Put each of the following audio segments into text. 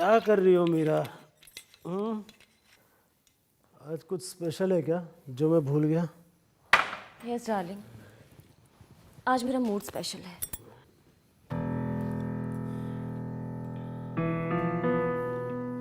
क्या कर रही हो मीरा? आज कुछ स्पेशल है क्या जो मैं भूल गया? यस डार्लिंग, आज मेरा मूड स्पेशल है।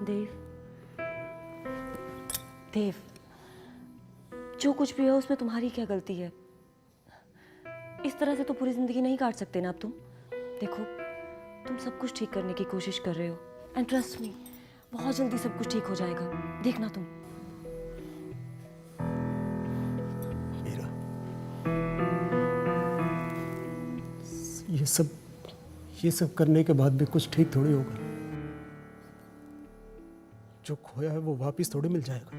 देव, देव, जो कुछ भी है उसमें तुम्हारी क्या गलती है? इस तरह से तो पूरी जिंदगी नहीं काट सकते ना अब तुम। देखो, तुम सब कुछ ठीक करने की कोशिश कर रहे हो एंड ट्रस्ट मी, बहुत जल्दी सब कुछ ठीक हो जाएगा, देखना तुम। मीरा, ये सब करने के बाद भी कुछ ठीक थोड़ी होगा। जो खोया है वो वापस थोड़ी मिल जाएगा।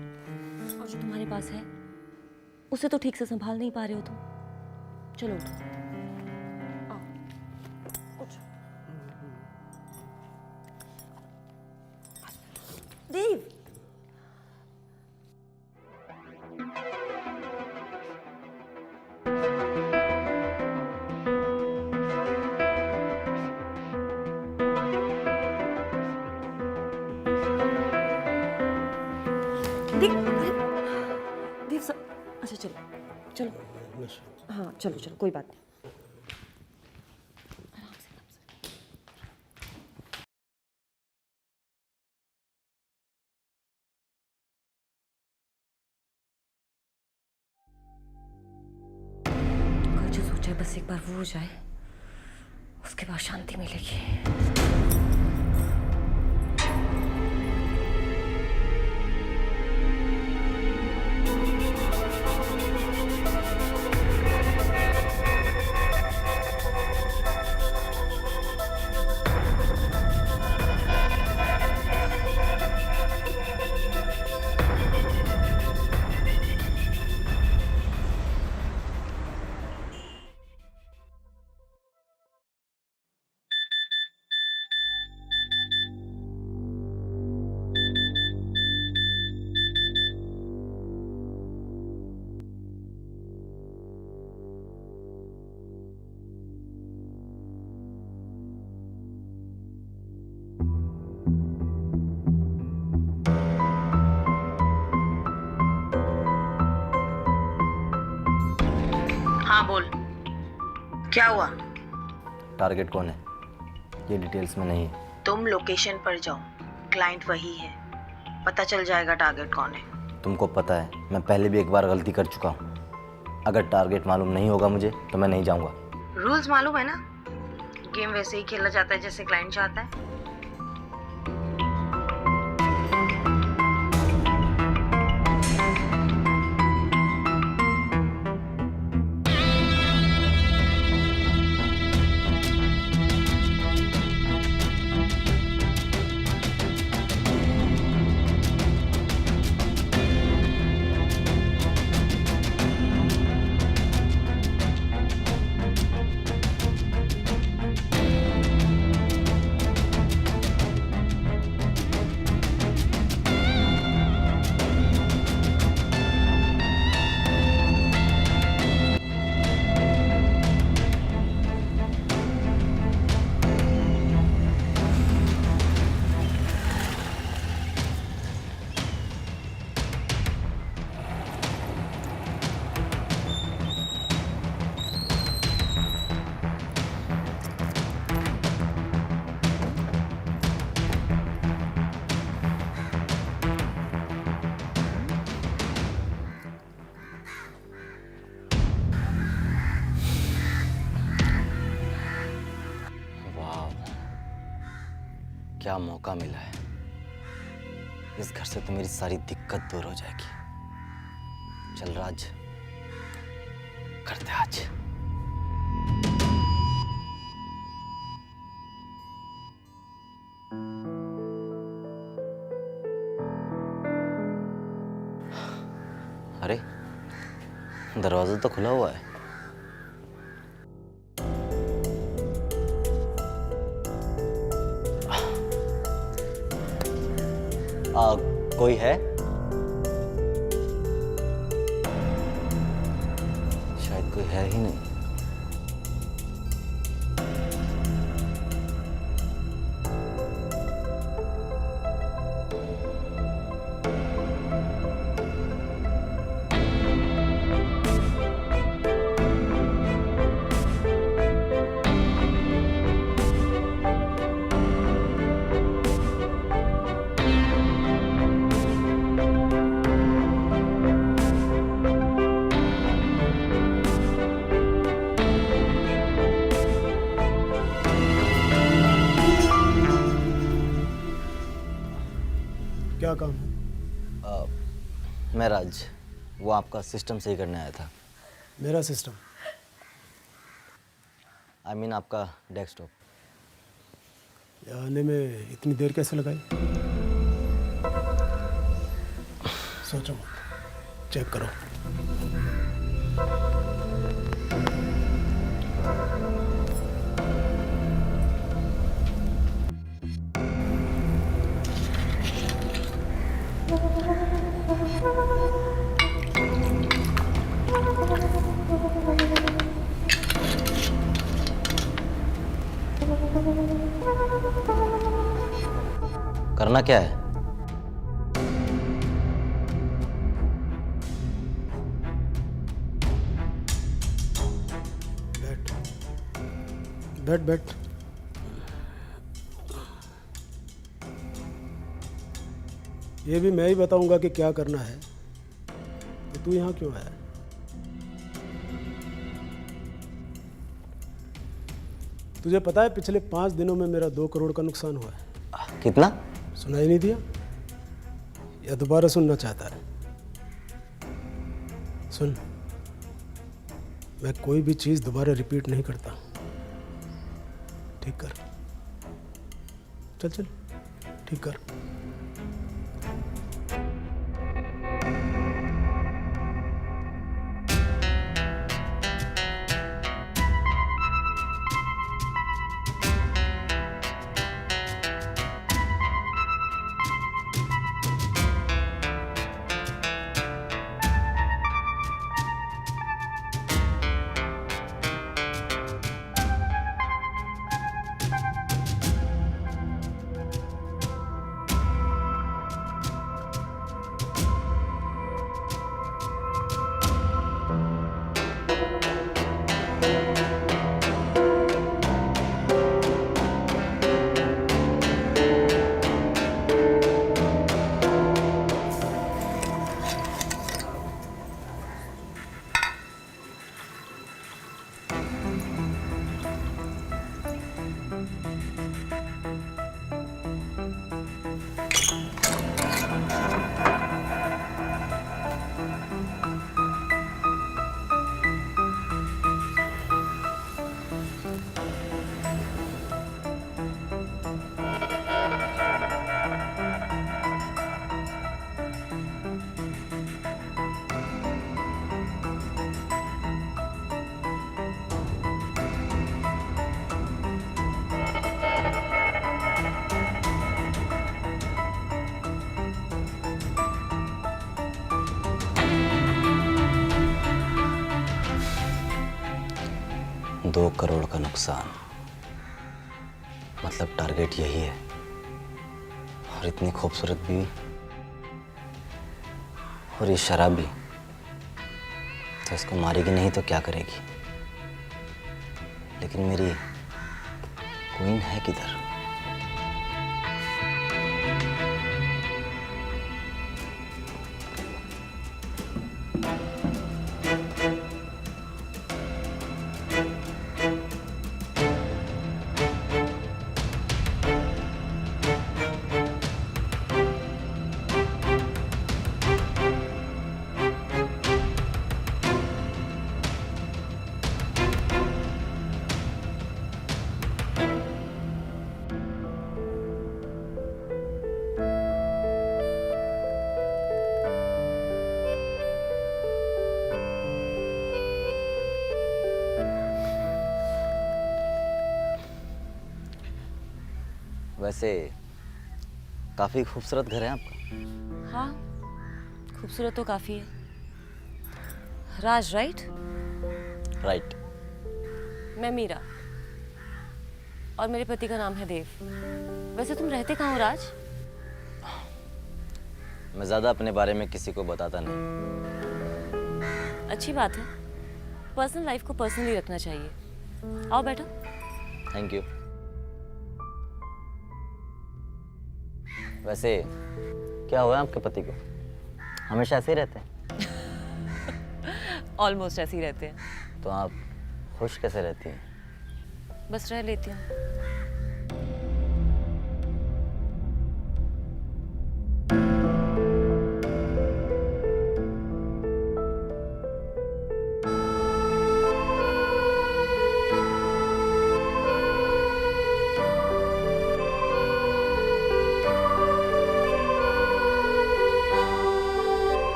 और जो तुम्हारे पास है उसे तो ठीक से संभाल नहीं पा रहे हो तुम। चलो उठो, आओ, उठो। देव, देव, देव सब अच्छा, चलो चलो, हाँ चलो चलो, कोई बात नहीं। आराम से, आराम से। कल जो सोचा है बस एक बार वो हो जाए, उसके बाद शांति मिलेगी। हाँ बोल, क्या हुआ? टारगेट कौन है ये डिटेल्स में नहीं है। तुम लोकेशन पर जाओ, क्लाइंट वही है, पता चल जाएगा टारगेट कौन है। तुमको पता है मैं पहले भी एक बार गलती कर चुका हूँ। अगर टारगेट मालूम नहीं होगा मुझे तो मैं नहीं जाऊँगा। रूल्स मालूम है ना, गेम वैसे ही खेला जाता है जैसे क्लाइंट चाहता है। क्या मौका मिला है, इस घर से तो मेरी सारी दिक्कत दूर हो जाएगी। चल राज, करते आज। अरे दरवाजा तो खुला हुआ है। कोई है? शायद कोई है ही नहीं। क्या काम है? मैं राज, वो आपका सिस्टम सही करने आया था। मेरा सिस्टम? आई मीन आपका डेस्कटॉप। यहाँ आने में इतनी देर कैसे लगाई? सोचो मत, चेक करो। करना क्या है? बैठ बैठ बैठ। ये भी मैं ही बताऊंगा कि क्या करना है, तो तू यहाँ क्यों आया? तुझे पता है पिछले 5 दिनों में मेरा 2 करोड़ का नुकसान हुआ है। कितना? सुनाई नहीं दिया या दोबारा सुनना चाहता है? सुन, मैं कोई भी चीज़ दोबारा रिपीट नहीं करता। ठीक कर, चल चल ठीक कर। दो करोड़ का नुकसान, मतलब टारगेट यही है। और इतनी खूबसूरत बीवी और ये शराबी, तो इसको मारेगी नहीं तो क्या करेगी? लेकिन मेरी क्वीन है किधर? वैसे काफी खूबसूरत घर है आपका। हाँ, खूबसूरत तो काफ़ी है। राज, राइट? राइट। मैं मीरा और मेरे पति का नाम है देव। वैसे तुम रहते कहाँ हो राज? मैं ज्यादा अपने बारे में किसी को बताता नहीं। अच्छी बात है, पर्सनल लाइफ को पर्सनली रखना चाहिए। आओ बैठो। Thank you. वैसे क्या हुआ आपके पति को? हमेशा ऐसे ही रहते हैं? ऑलमोस्ट ऐसे ही रहते हैं। तो आप खुश कैसे रहती हैं? बस रह लेती हूँ।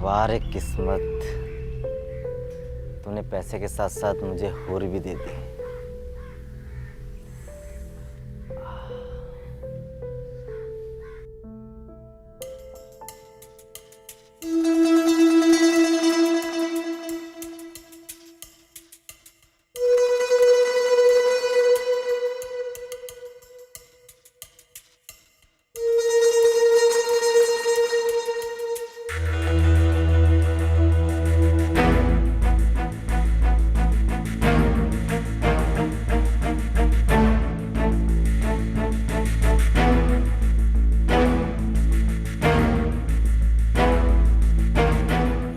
वाह रे किस्मत, तूने पैसे के साथ साथ मुझे हूर भी दे दी।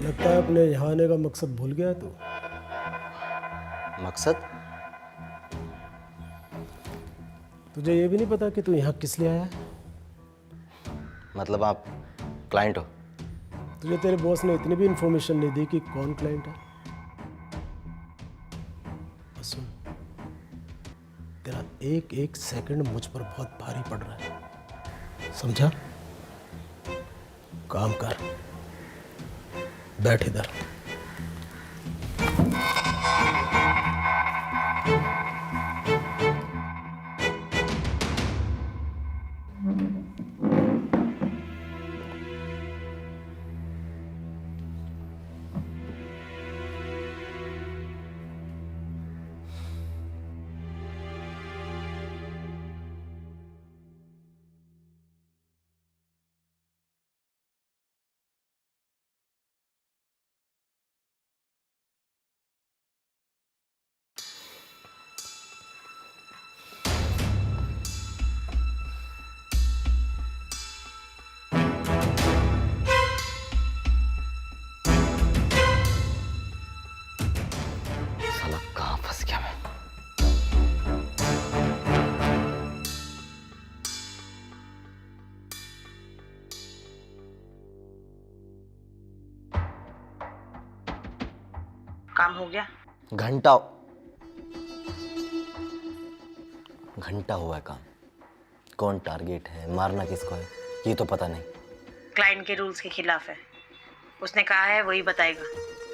लगता है अपने यहाँ आने का मकसद भूल गया तू। मकसद? तुझे ये भी नहीं पता कि तू यहाँ किस लिए आया है? मतलब आप क्लाइंट हो? तुझे तेरे बॉस ने इतनी भी इंफॉर्मेशन नहीं दी कि कौन क्लाइंट है? बस सुन, तेरा एक एक सेकंड मुझ पर बहुत भारी पड़ रहा है, समझा? काम कर, बैठ इधर। साला कहाँ फंस गया मैं? काम हो गया? घंटा घंटा हुआ है काम। कौन टारगेट है, मारना किसको है, ये तो पता नहीं। क्लाइंट के रूल्स के खिलाफ है। उसने कहा है वही बताएगा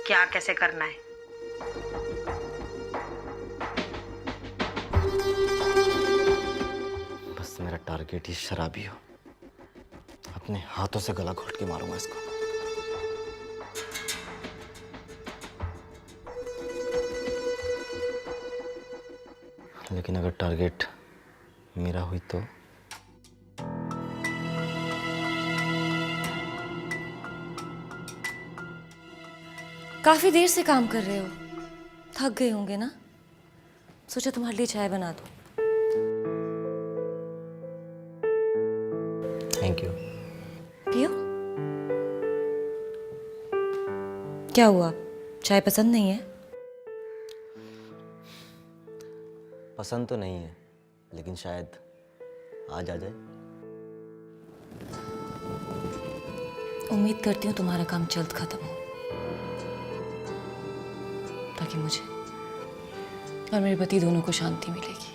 क्या कैसे करना है। बस मेरा टारगेट ही शराबी हो, अपने हाथों से गला घोट के मारूंगा इसको। लेकिन अगर टारगेट मेरा हुई तो काफी देर से काम कर रहे हो, थक गए होंगे ना? सोचा तुम्हारे लिए चाय बना दूं। Thank you. पियो। क्या हुआ, चाय पसंद नहीं है? पसंद तो नहीं है, लेकिन शायद आज आ जाए। उम्मीद करती हूँ तुम्हारा काम जल्द खत्म हो, ताकि मुझे और मेरे पति दोनों को शांति मिलेगी।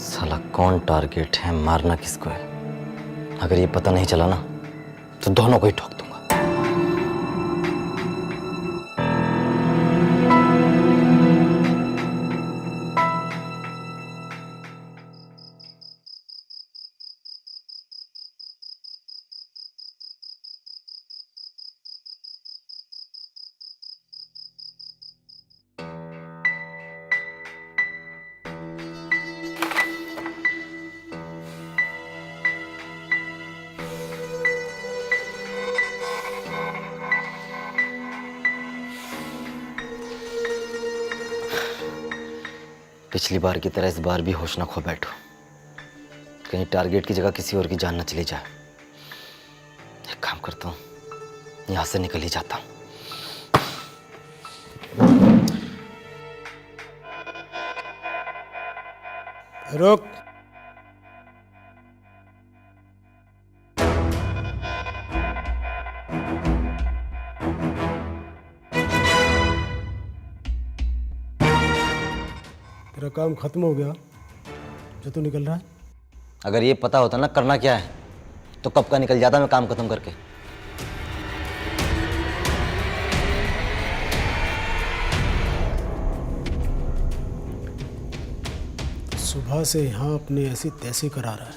साला कौन टारगेट है, मारना किसको है? अगर ये पता नहीं चला ना तो दोनों को ही ठोक दूंगा। पिछली बार की तरह इस बार भी होश ना खो बैठो, कहीं टारगेट की जगह किसी और की जान न चली जाए। एक काम करता हूँ, यहाँ से निकल ही जाता हूँ। रुक। तेरा काम खत्म हो गया जो तू निकल रहा है। अगर ये पता होता ना करना क्या है तो कब का निकल जाता मैं काम खत्म करके। सुबह से यहाँ अपने ऐसी तैसी करा रहा है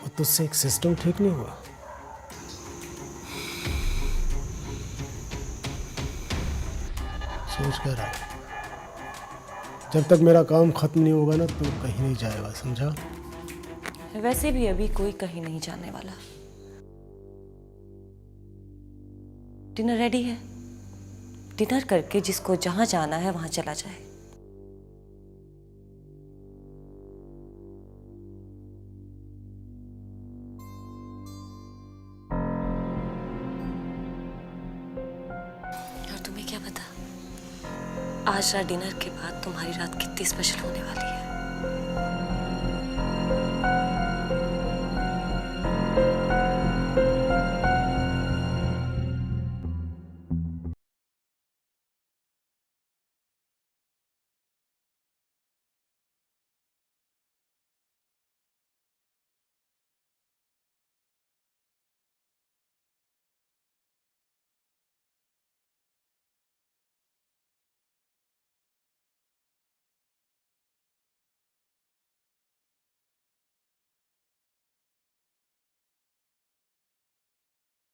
और तुझसे एक सिस्टम ठीक नहीं हुआ। सोच क्या रहा है? जब तक मेरा काम खत्म नहीं होगा ना तू कहीं नहीं जाएगा, समझा? वैसे भी अभी कोई कहीं नहीं जाने वाला। डिनर रेडी है, डिनर करके जिसको जहां जाना है वहां चला जाए। और तुम्हें क्या पता आज रात डिनर के बाद तुम्हारी रात कितनी स्पेशल होने वाली है।